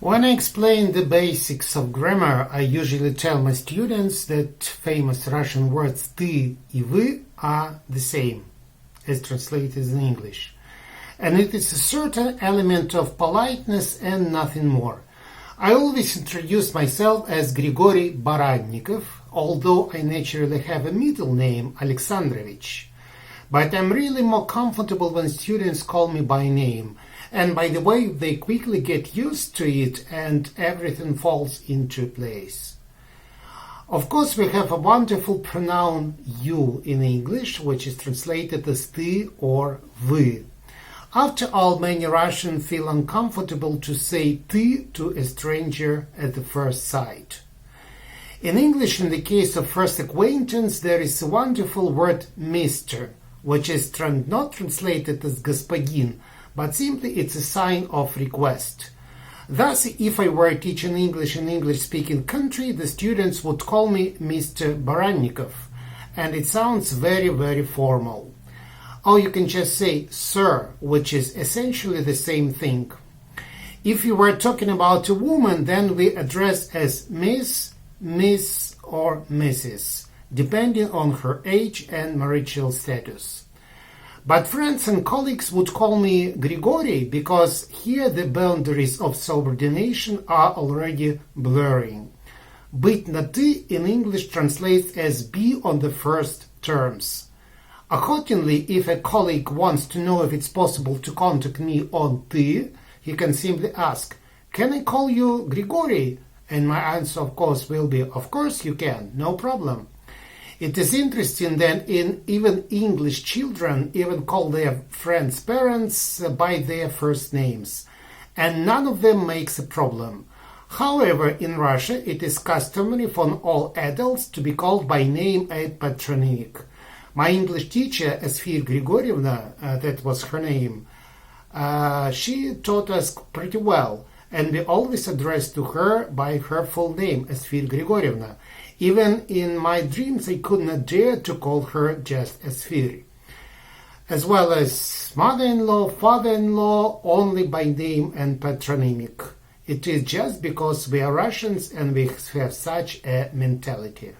When I explain the basics of grammar, I usually tell my students that famous Russian words ты и вы are the same, as translated in English. And it is a certain element of politeness and nothing more. I always introduce myself as Grigory Baradnikov, although I naturally have a middle name, Alexandrovich. But I'm really more comfortable when students call me by name. And by the way, they quickly get used to it and everything falls into place. Of course, we have a wonderful pronoun you in English, which is translated as ты or вы. After all, many Russians feel uncomfortable to say ты to a stranger at the first sight. In English, in the case of first acquaintance, there is a wonderful word Mr., which is not translated as господин, but simply it's a sign of request. Thus, if I were teaching English in English-speaking country, the students would call me Mr. Barannikov, and it sounds very, very formal. Or you can just say sir, which is essentially the same thing. If you were talking about a woman, then we address as Miss, Miss, or Mrs., depending on her age and marital status. But friends and colleagues would call me Grigory because here the boundaries of subordination are already blurring. Быть на ты in English translates as be on the first terms. Accordingly, if a colleague wants to know if it's possible to contact me on ты, he can simply ask, "Can I call you Grigory?" And my answer, of course, will be, "Of course you can, no problem." It is interesting that even English children even call their friends' parents by their first names, and none of them makes a problem. However, in Russia, it is customary for all adults to be called by name and patronymic. My English teacher, Asfir Grigorievna, that was her name, she taught us pretty well, and we always addressed to her by her full name, Asfir Grigorievna. Even in my dreams, I could not dare to call her just Asfir. As well as mother-in-law, father-in-law, only by name and patronymic. It is just because we are Russians and we have such a mentality.